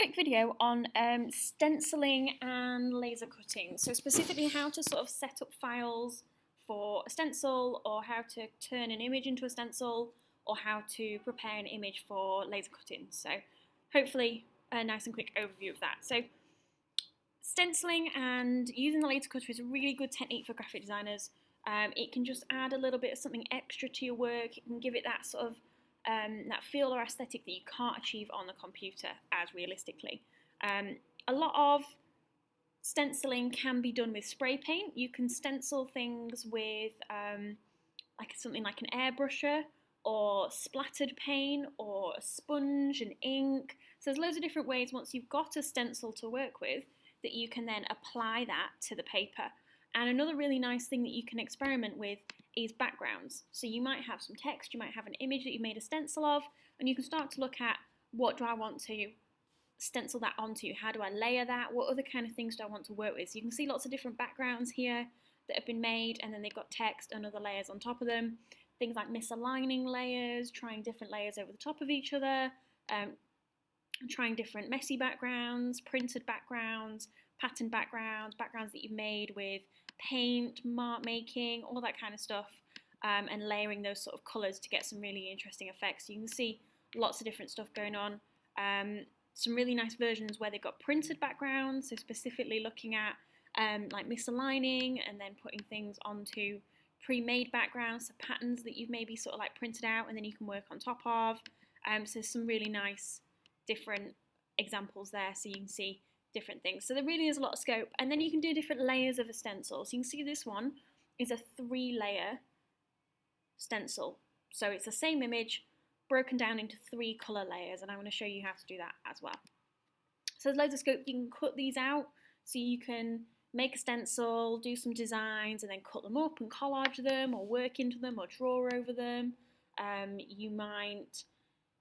Quick video on stenciling and laser cutting. So specifically how to sort of set up files for a stencil, or how to turn an image into a stencil, or how to prepare an image for laser cutting. So hopefully a nice and quick overview of that. So stenciling and using the laser cutter is a really good technique for graphic designers. It can just add a little bit of something extra to your work. It can give it that sort of that feel or aesthetic that you can't achieve on the computer as realistically. A lot of stenciling can be done with spray paint. You can stencil things with something like an airbrusher or splattered paint or a sponge and ink. So there's loads of different ways once you've got a stencil to work with that you can then apply that to the paper. And another really nice thing that you can experiment with is backgrounds. So you might have some text, you might have an image that you've made a stencil of, and you can start to look at, what do I want to stencil that onto? How do I layer that? What other kind of things do I want to work with? So you can see lots of different backgrounds here that have been made, and then they've got text and other layers on top of them. Things like misaligning layers, trying different layers over the top of each other, trying different messy backgrounds, printed backgrounds, patterned backgrounds, backgrounds that you've made with paint, mark making, all that kind of stuff, and layering those sort of colours to get some really interesting effects. You can see lots of different stuff going on. Some really nice versions where they've got printed backgrounds, so specifically looking at like misaligning and then putting things onto pre-made backgrounds, so patterns that you've maybe sort of like printed out and then you can work on top of. So some really nice different examples there, so you can see different things. So there really is a lot of scope, and then you can do different layers of a stencil. So you can see this one is a 3-layer stencil. So it's the same image broken down into 3 colour layers, and I'm going to show you how to do that as well. So there's loads of scope. You can cut these out, so you can make a stencil, do some designs, and then cut them up and collage them, or work into them, or draw over them. You might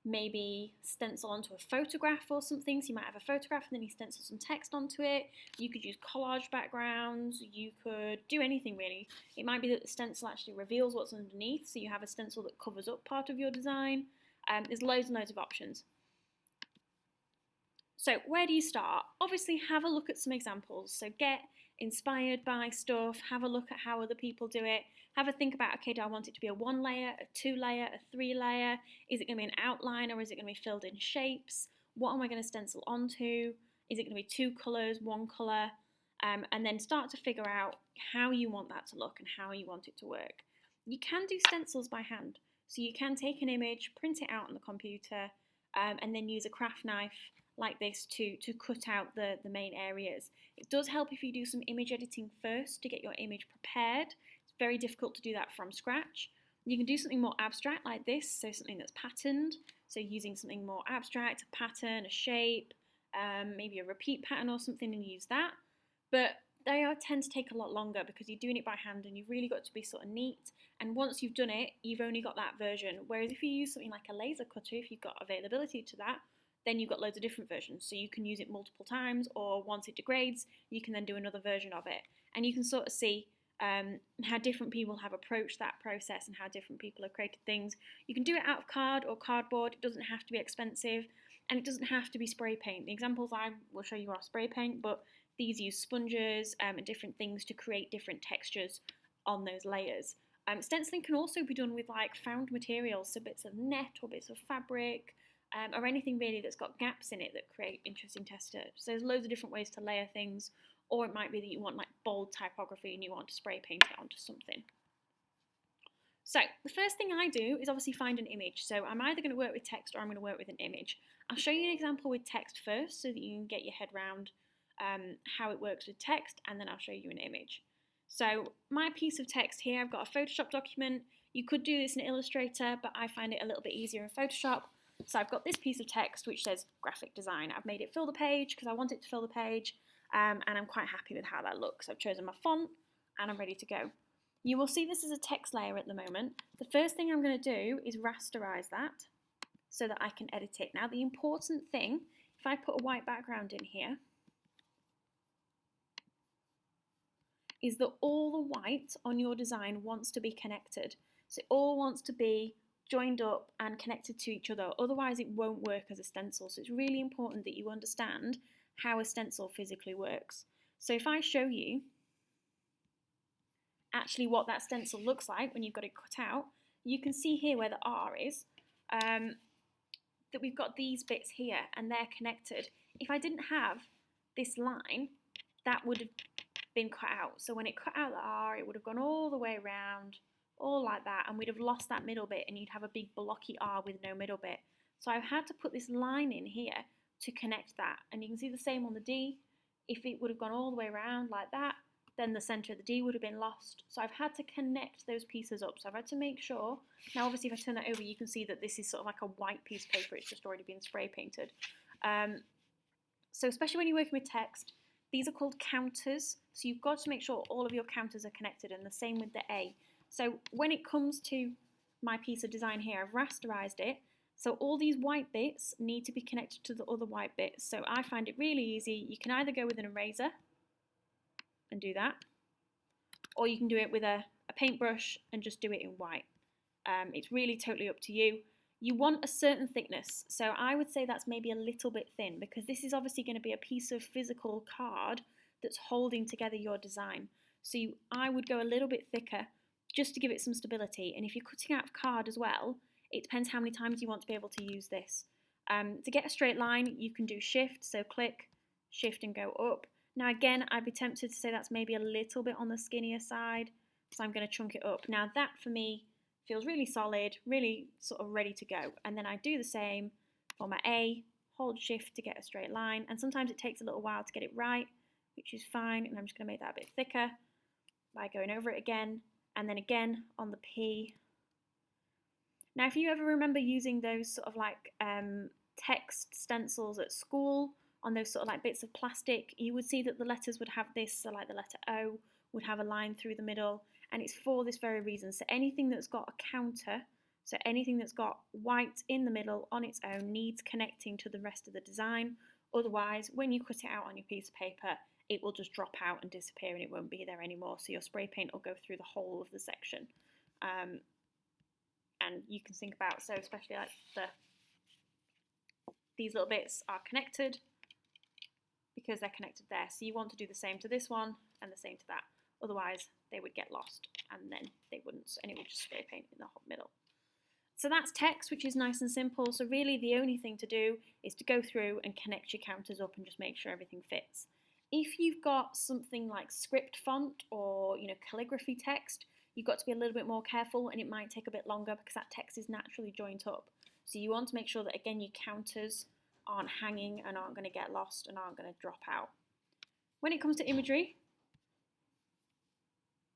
maybe stencil onto a photograph or something, so you might have a photograph and then you stencil some text onto it. You could use collage backgrounds, you could do anything really. It might be that the stencil actually reveals what's underneath, so you have a stencil that covers up part of your design. There's loads and loads of options. So where do you start? Obviously have a look at some examples, so get inspired by stuff, have a look at how other people do it, have a think about, okay, do I want it to be a 1-layer, a 2-layer, a 3-layer? Is it going to be an outline, or is it going to be filled in shapes? What am I going to stencil onto? Is it going to be 2 colours, 1 colour? And then start to figure out how you want that to look and how you want it to work. You can do stencils by hand, so you can take an image, print it out on the computer, and then use a craft knife like this to cut out the main areas. It does help if you do some image editing first to get your image prepared. It's very difficult to do that from scratch. You can do something more abstract like this, so something that's patterned, so using something more abstract, a pattern, a shape, maybe a repeat pattern or something, and use that. But they tend to take a lot longer because you're doing it by hand and you've really got to be sort of neat, and once you've done it, you've only got that version. Whereas if you use something like a laser cutter, if you've got availability to that, then you've got loads of different versions, so you can use it multiple times, or once it degrades, you can then do another version of it. And you can sort of see how different people have approached that process and how different people have created things. You can do it out of card or cardboard. It doesn't have to be expensive, and it doesn't have to be spray paint. The examples I will show you are spray paint, but these use sponges and different things to create different textures on those layers. Stenciling can also be done with like found materials, so bits of net or bits of fabric, or anything really that's got gaps in it that create interesting texture. So there's loads of different ways to layer things, or it might be that you want like bold typography and you want to spray paint it onto something. So the first thing I do is obviously find an image. So I'm either going to work with text or I'm going to work with an image. I'll show you an example with text first so that you can get your head around how it works with text, and then I'll show you an image. So my piece of text here, I've got a Photoshop document. You could do this in Illustrator, but I find it a little bit easier in Photoshop. So I've got this piece of text which says graphic design. I've made it fill the page because I want it to fill the page, and I'm quite happy with how that looks. I've chosen my font and I'm ready to go. You will see this is a text layer at the moment. The first thing I'm going to do is rasterize that so that I can edit it. Now the important thing, if I put a white background in here, is that all the white on your design wants to be connected. So it all wants to be joined up and connected to each other, otherwise it won't work as a stencil. So it's really important that you understand how a stencil physically works. So if I show you actually what that stencil looks like when you've got it cut out, you can see here where the R is, that we've got these bits here and they're connected. If I didn't have this line, that would have been cut out. So when it cut out the R, it would have gone all the way around, all like that, and we'd have lost that middle bit and you'd have a big blocky R with no middle bit. So I've had to put this line in here to connect that. And you can see the same on the D. If it would have gone all the way around like that, then the centre of the D would have been lost. So I've had to connect those pieces up. So I've had to make sure. Now obviously if I turn that over, you can see that this is sort of like a white piece of paper. It's just already been spray painted. So especially when you're working with text, these are called counters. So you've got to make sure all of your counters are connected, and the same with the A. So when it comes to my piece of design here, I've rasterized it. So all these white bits need to be connected to the other white bits. So I find it really easy. You can either go with an eraser and do that, or you can do it with a paintbrush and just do it in white. It's really totally up to you. You want a certain thickness, so I would say that's maybe a little bit thin, because this is obviously going to be a piece of physical card that's holding together your design. So I would go a little bit thicker just to give it some stability. And if you're cutting out of card as well, it depends how many times you want to be able to use this. To get a straight line, you can do shift, so click, shift and go up. Now again, I'd be tempted to say that's maybe a little bit on the skinnier side, so I'm going to chunk it up. Now that for me feels really solid, really sort of ready to go. And then I do the same for my A, hold shift to get a straight line, and sometimes it takes a little while to get it right, which is fine, and I'm just going to make that a bit thicker by going over it again, and then again on the P. Now if you ever remember using those sort of like text stencils at school, on those sort of like bits of plastic, you would see that the letters would have this, so like the letter O would have a line through the middle, and it's for this very reason. So anything that's got a counter, so anything that's got white in the middle on its own, needs connecting to the rest of the design. Otherwise, when you cut it out on your piece of paper, it will just drop out and disappear and it won't be there anymore. So your spray paint will go through the whole of the section. And you can think about, so especially like these little bits are connected because they're connected there. So you want to do the same to this one and the same to that. Otherwise, they would get lost and then they wouldn't, and it would just spray paint in the middle. So that's text, which is nice and simple. So really the only thing to do is to go through and connect your counters up and just make sure everything fits. If you've got something like script font or calligraphy text, you've got to be a little bit more careful, and it might take a bit longer because that text is naturally joined up. So you want to make sure that again your counters aren't hanging and aren't going to get lost and aren't going to drop out. When it comes to imagery,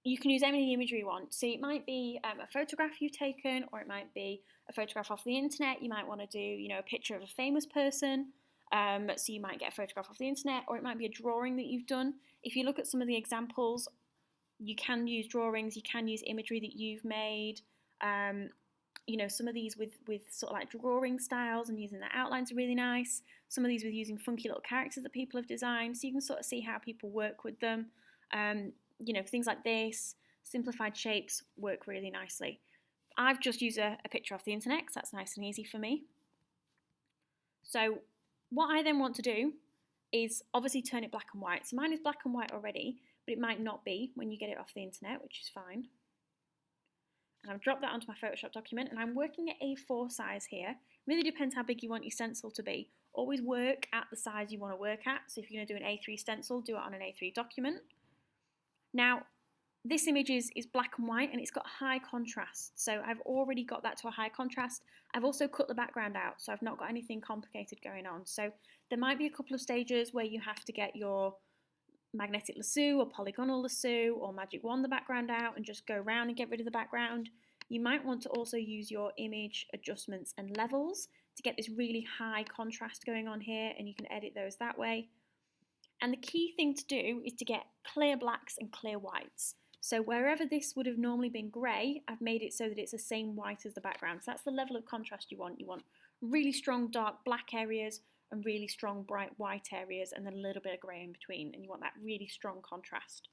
you can use any imagery you want. So it might be a photograph you've taken, or it might be a photograph off the internet. You might want to do a picture of a famous person. So you might get a photograph off the internet, or it might be a drawing that you've done. If you look at some of the examples, you can use drawings, you can use imagery that you've made. Some of these with sort of like drawing styles and using the outlines are really nice. Some of these with using funky little characters that people have designed, so you can sort of see how people work with them. Things like this, simplified shapes work really nicely. I've just used a picture off the internet because that's nice and easy for me. So what I then want to do is obviously turn it black and white. So mine is black and white already, but it might not be when you get it off the internet, which is fine. And I've dropped that onto my Photoshop document, and I'm working at A4 size here. Really depends how big you want your stencil to be. Always work at the size you want to work at. So if you're going to do an A3 stencil, do it on an A3 document. Now, this image is black and white and it's got high contrast. So I've already got that to a high contrast. I've also cut the background out, so I've not got anything complicated going on. So there might be a couple of stages where you have to get your magnetic lasso or polygonal lasso or magic wand the background out and just go around and get rid of the background. You might want to also use your image adjustments and levels to get this really high contrast going on here, and you can edit those that way. And the key thing to do is to get clear blacks and clear whites. So wherever this would have normally been grey, I've made it so that it's the same white as the background. So that's the level of contrast you want. You want really strong dark black areas and really strong bright white areas, and then a little bit of grey in between, and you want that really strong contrast.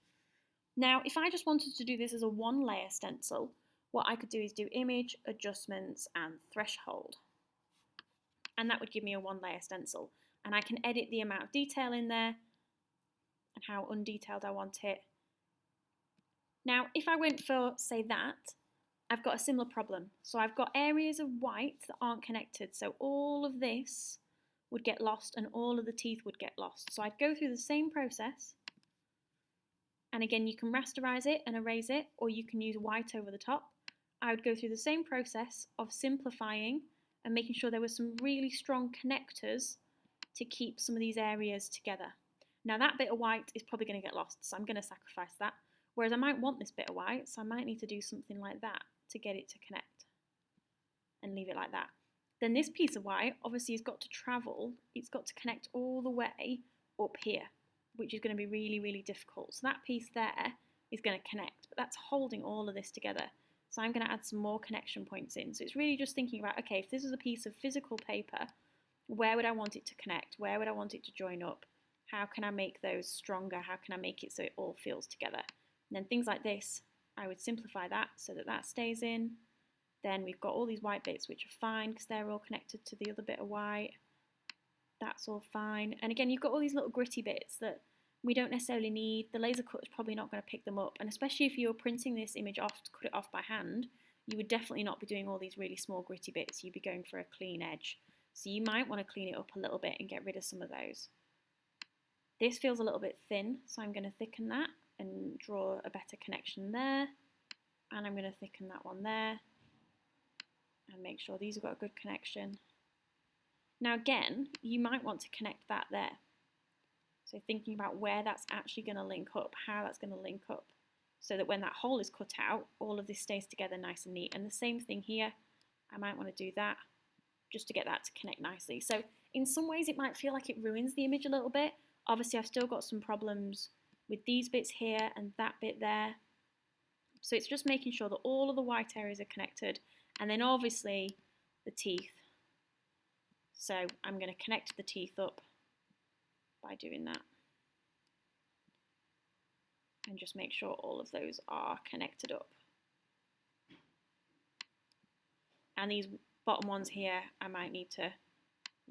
Now, if I just wanted to do this as a one layer stencil, what I could do is do image, adjustments, and threshold. And that would give me a 1-layer stencil. And I can edit the amount of detail in there and how undetailed I want it. Now, if I went for, say, that, I've got a similar problem. So I've got areas of white that aren't connected. So all of this would get lost and all of the teeth would get lost. So I'd go through the same process. And again, you can rasterize it and erase it, or you can use white over the top. I would go through the same process of simplifying and making sure there were some really strong connectors to keep some of these areas together. Now that bit of white is probably going to get lost, so I'm going to sacrifice that. Whereas I might want this bit of white, so I might need to do something like that to get it to connect and leave it like that. Then this piece of white obviously has got to travel, it's got to connect all the way up here, which is going to be really, really difficult. So that piece there is going to connect, but that's holding all of this together. So I'm going to add some more connection points in. So it's really just thinking about, okay, if this is a piece of physical paper, where would I want it to connect? Where would I want it to join up? How can I make those stronger? How can I make it so it all feels together? And then things like this, I would simplify that so that that stays in. Then we've got all these white bits which are fine because they're all connected to the other bit of white. That's all fine. And again, you've got all these little gritty bits that we don't necessarily need. The laser cut is probably not going to pick them up. And especially if you're printing this image off to cut it off by hand, you would definitely not be doing all these really small gritty bits. You'd be going for a clean edge. So you might want to clean it up a little bit and get rid of some of those. This feels a little bit thin, so I'm going to thicken that and draw a better connection there. And I'm going to thicken that one there and make sure these have got a good connection. Now again, you might want to connect that there. So thinking about where that's actually going to link up, how that's going to link up, so that when that hole is cut out, all of this stays together nice and neat. And the same thing here, I might want to do that just to get that to connect nicely. So in some ways it might feel like it ruins the image a little bit. Obviously I've still got some problems with these bits here and that bit there. So it's just making sure that all of the white areas are connected, and then obviously the teeth. So I'm going to connect the teeth up by doing that. And just make sure all of those are connected up. And these bottom ones here, I might need to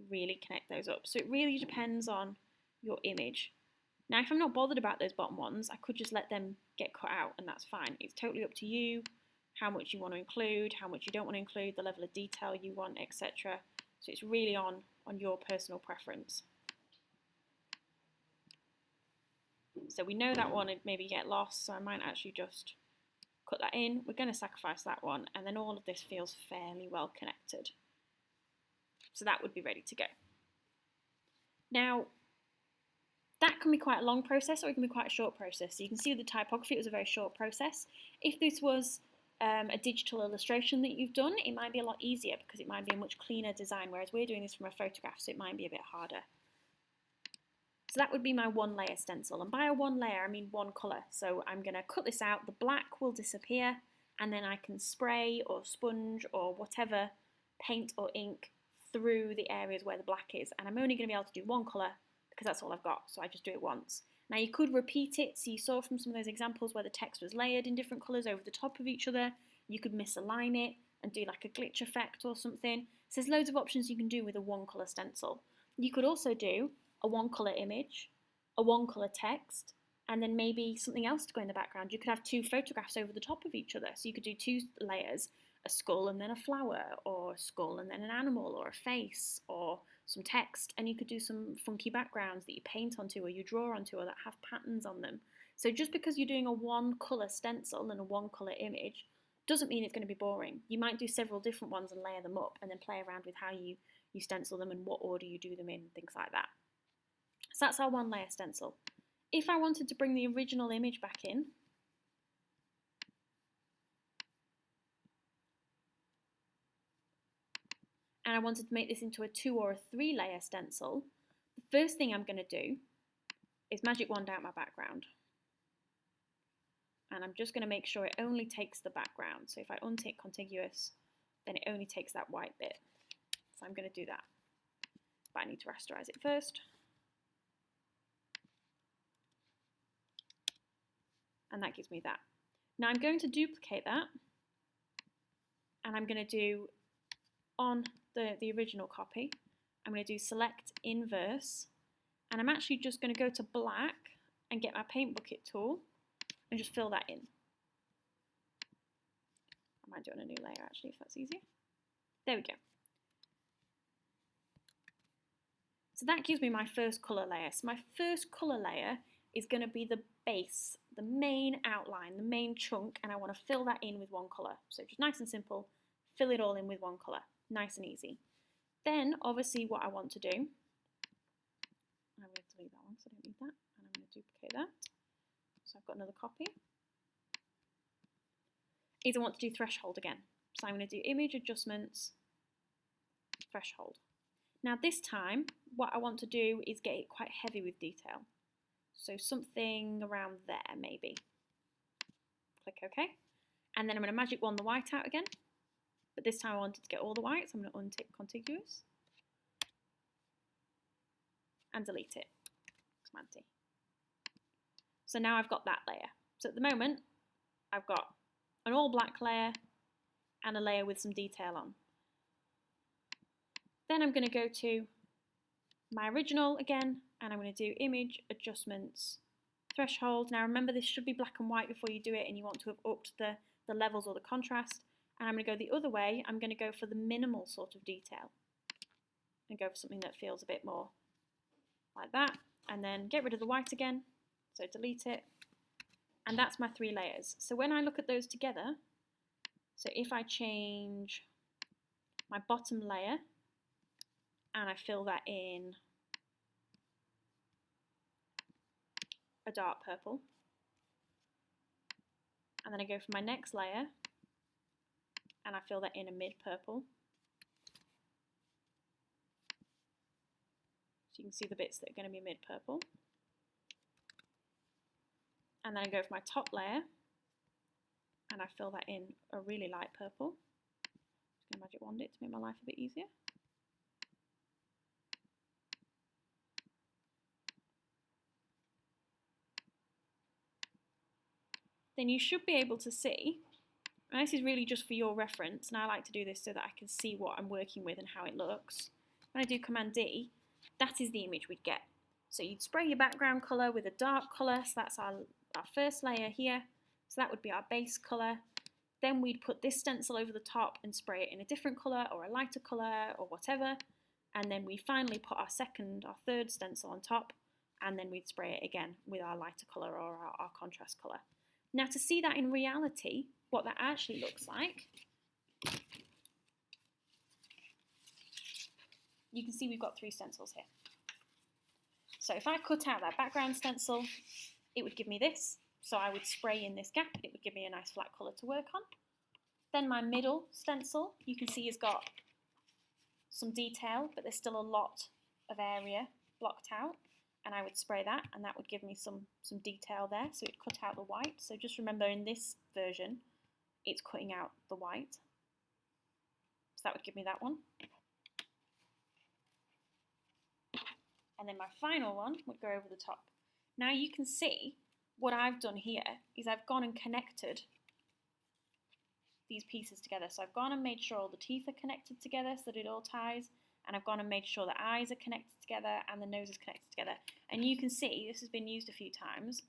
really connect those up. So it really depends on your image. Now, if I'm not bothered about those bottom ones, I could just let them get cut out and that's fine. It's totally up to you how much you want to include, how much you don't want to include, the level of detail you want, etc. So it's really on your personal preference. So we know that one would maybe get lost, so I might actually just cut that in. We're going to sacrifice that one, and then all of this feels fairly well connected. So that would be ready to go. Now, that can be quite a long process or it can be quite a short process. So you can see with the typography, it was a very short process. If this was a digital illustration that you've done, it might be a lot easier because it might be a much cleaner design, whereas we're doing this from a photograph, so it might be a bit harder. So that would be my 1-layer stencil, and by a 1-layer I mean one colour. So I'm going to cut this out, the black will disappear, and then I can spray or sponge or whatever paint or ink through the areas where the black is, and I'm only going to be able to do one colour because that's all I've got, so I just do it once. Now you could repeat it, so you saw from some of those examples where the text was layered in different colours over the top of each other. You could misalign it and do like a glitch effect or something. So there's loads of options you can do with a 1-colour stencil. You could also do a 1-colour image, a 1-colour text, and then maybe something else to go in the background. You could have 2 photographs over the top of each other, so you could do 2 layers, a skull and then a flower, or a skull and then an animal, or a face, or some text, and you could do some funky backgrounds that you paint onto or you draw onto or that have patterns on them. So just because you're doing a 1-colour stencil and a 1-colour image doesn't mean it's going to be boring. You might do several different ones and layer them up and then play around with how you stencil them and what order you do them in, things like that. So that's our 1-layer stencil. If I wanted to bring the original image back in, and I wanted to make this into a 2 or a 3-layer stencil, the first thing I'm going to do is magic wand out my background. And I'm just going to make sure it only takes the background. So if I untick contiguous, then it only takes that white bit. So I'm going to do that. But I need to rasterize it first. And that gives me that. Now I'm going to duplicate that and I'm going to do, on the original copy, I'm going to do select inverse, and I'm actually just going to go to black and get my paint bucket tool and just fill that in. I might do it on a new layer actually, if that's easier. There we go. So that gives me my first colour layer. So my first colour layer is going to be the base, the main outline, the main chunk, and I want to fill that in with one colour. So just nice and simple, fill it all in with one colour, nice and easy. Then obviously what I want to do, I'm going to delete that one because I don't need that, and I'm going to duplicate that. So I've got another copy. Is I want to do threshold again. So I'm going to do image adjustments, threshold. Now this time, what I want to do is get it quite heavy with detail. So something around there maybe. Click OK. And then I'm going to magic wand the white out again. But this time I wanted to get all the whites. I'm going to untick contiguous. And delete it. Command D. So now I've got that layer. So at the moment, I've got an all black layer and a layer with some detail on. Then I'm going to go to my original again, and I'm going to do image adjustments, threshold. Now remember, this should be black and white before you do it, and you want to have upped the levels or the contrast. And I'm going to go the other way. I'm going to go for the minimal sort of detail and go for something that feels a bit more like that, and then get rid of the white again, so delete it, and that's my 3 layers. So when I look at those together, so if I change my bottom layer and I fill that in a dark purple, and then I go for my next layer and I fill that in a mid purple, so you can see the bits that are going to be mid purple, and then I go for my top layer and I fill that in a really light purple. I'm just going to magic wand it to make my life a bit easier. Then you should be able to see, and this is really just for your reference, and I like to do this so that I can see what I'm working with and how it looks. When I do Command D, that is the image we'd get. So you'd spray your background colour with a dark colour, so that's our first layer here, so that would be our base colour. Then we'd put this stencil over the top and spray it in a different colour or a lighter colour or whatever, and then we finally put our third stencil on top, and then we'd spray it again with our lighter colour or our contrast colour. Now to see that in reality, what that actually looks like, you can see we've got 3 stencils here. So if I cut out that background stencil, it would give me this. So I would spray in this gap, it would give me a nice flat colour to work on. Then my middle stencil, you can see has got some detail, but there's still a lot of area blocked out. And I would spray that, and that would give me some detail there, so it'd cut out the white. So just remember, in this version, it's cutting out the white. So that would give me that one. And then my final one would go over the top. Now you can see what I've done here is I've gone and connected these pieces together. So I've gone and made sure all the teeth are connected together so that it all ties. And I've gone and made sure the eyes are connected together and the nose is connected together. And you can see, this has been used a few times,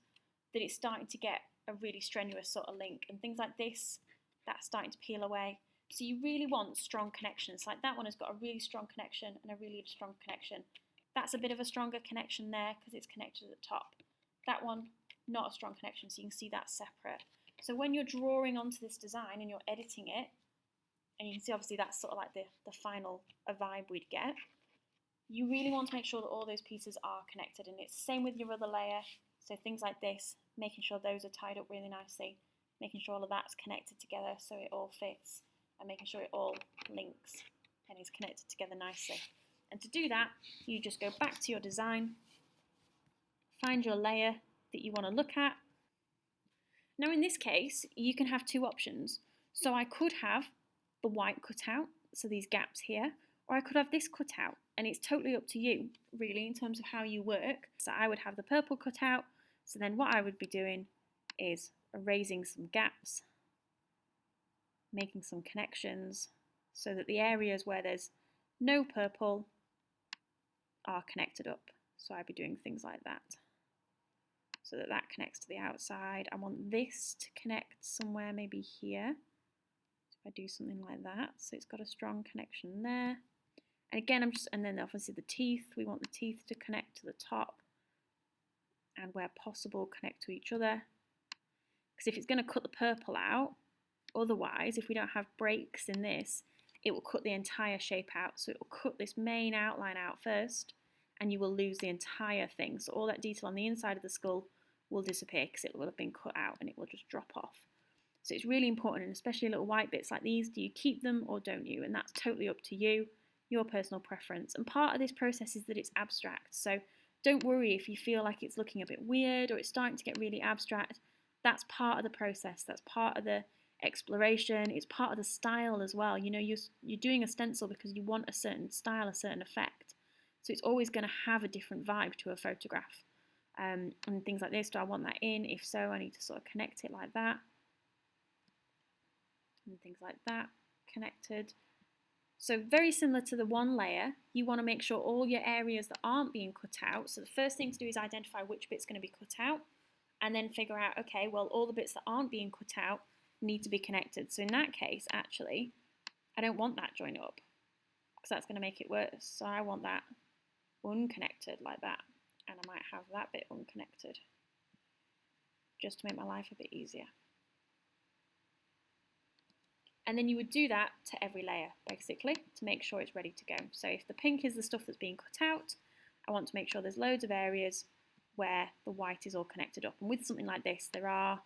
that it's starting to get a really strenuous sort of link. And things like this, that's starting to peel away. So you really want strong connections. Like that one has got a really strong connection and a really strong connection. That's a bit of a stronger connection there because it's connected at the top. That one, not a strong connection, so you can see that's separate. So when you're drawing onto this design and you're editing it, and you can see obviously that's sort of like the final vibe we'd get, you really want to make sure that all those pieces are connected, and it's the same with your other layer. So things like this, making sure those are tied up really nicely, making sure all of that's connected together so it all fits, and making sure it all links and is connected together nicely. And to do that, you just go back to your design, find your layer that you want to look at. Now in this case, you can have 2 options. So I could have the white cut out, so these gaps here, or I could have this cut out, and it's totally up to you, really, in terms of how you work. So I would have the purple cut out, so then what I would be doing is erasing some gaps making some connections so that the areas where there's no purple are connected up. So I'd be doing things like that, so that that connects to the outside. I want this to connect somewhere maybe here. So if I do something like that, so it's got a strong connection there. And again, and then obviously the teeth, we want the teeth to connect to the top and where possible connect to each other. Because if it's going to cut the purple out, otherwise, if we don't have breaks in this, it will cut the entire shape out. So it will cut this main outline out first, and you will lose the entire thing. So all that detail on the inside of the skull will disappear because it will have been cut out and it will just drop off. So it's really important, and especially little white bits like these, do you keep them or don't you? And that's totally up to you, your personal preference. And part of this process is that it's abstract. So don't worry if you feel like it's looking a bit weird or it's starting to get really abstract. That's part of the process. That's part of the exploration. It's part of the style as well. You know, you're doing a stencil because you want a certain style, a certain effect. So it's always going to have a different vibe to a photograph. And things like this, do I want that in? If so, I need to sort of connect it like that. And things like that, connected. So very similar to the one layer, you want to make sure all your areas that aren't being cut out, so the first thing to do is identify which bit's going to be cut out, and then figure out, okay, well, all the bits that aren't being cut out need to be connected. So in that case, actually, I don't want that joint up, because that's going to make it worse. So I want that unconnected like that, and I might have that bit unconnected, just to make my life a bit easier. And then you would do that to every layer, basically, to make sure it's ready to go. So if the pink is the stuff that's being cut out, I want to make sure there's loads of areas where the white is all connected up. And with something like this, there are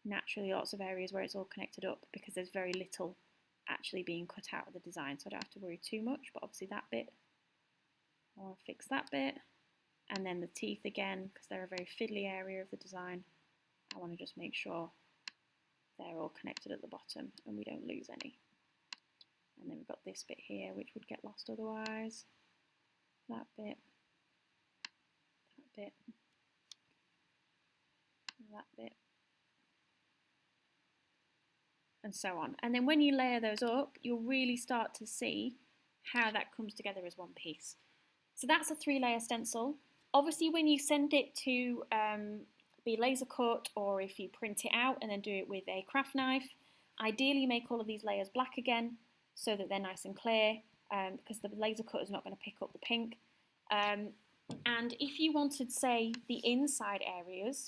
naturally lots of areas where it's all connected up because there's very little actually being cut out of the design. So I don't have to worry too much, but obviously that bit, I want to fix that bit. And then the teeth again, because they're a very fiddly area of the design, I want to just make sure they're all connected at the bottom and we don't lose any. And then we've got this bit here which would get lost otherwise. That bit, that bit, that bit, and so on. And then when you layer those up, you'll really start to see how that comes together as one piece. So that's a 3-layer stencil. Obviously when you send it to be laser cut, or if you print it out and then do it with a craft knife, ideally make all of these layers black again so that they're nice and clear, because the laser cut is not going to pick up the pink. And if you wanted, say, the inside areas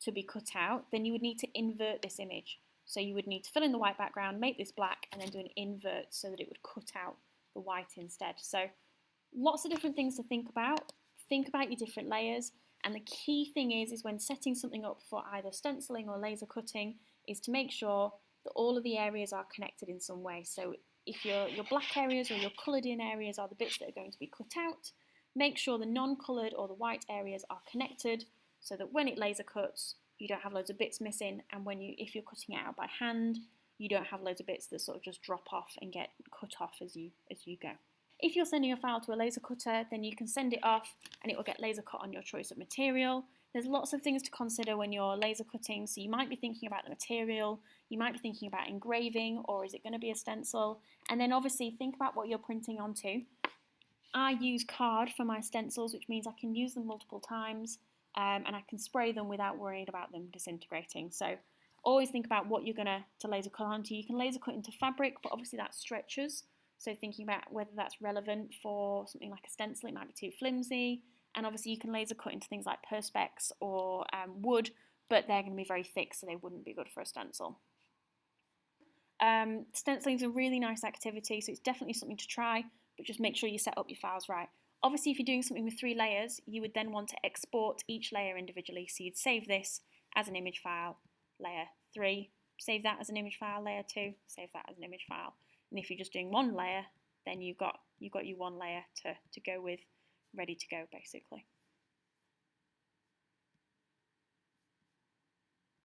to be cut out, then you would need to invert this image. So you would need to fill in the white background, make this black, and then do an invert so that it would cut out the white instead. So lots of different things to think about. Think about your different layers. And the key thing is when setting something up for either stenciling or laser cutting, is to make sure that all of the areas are connected in some way. So if your black areas or your coloured in areas are the bits that are going to be cut out, make sure the non-coloured or the white areas are connected so that when it laser cuts, you don't have loads of bits missing, and if you're cutting it out by hand, you don't have loads of bits that sort of just drop off and get cut off as you go. If you're sending a file to a laser cutter, then you can send it off and it will get laser cut on your choice of material. There's lots of things to consider when you're laser cutting, so you might be thinking about the material, you might be thinking about engraving, or is it going to be a stencil? And then obviously think about what you're printing onto. I use card for my stencils, which means I can use them multiple times, and I can spray them without worrying about them disintegrating. So always think about what you're going to laser cut onto. You can laser cut into fabric, but obviously that stretches. So thinking about whether that's relevant for something like a stencil, it might be too flimsy. And obviously you can laser cut into things like perspex or wood, but they're going to be very thick, so they wouldn't be good for a stencil. Stenciling is a really nice activity, so it's definitely something to try, but just make sure you set up your files right. Obviously, if you're doing something with 3 layers, you would then want to export each layer individually. So you'd save this as an image file, layer 3, save that as an image file, layer 2, save that as an image file. And if you're just doing 1 layer, then you've got your 1 layer to go with, ready to go, basically.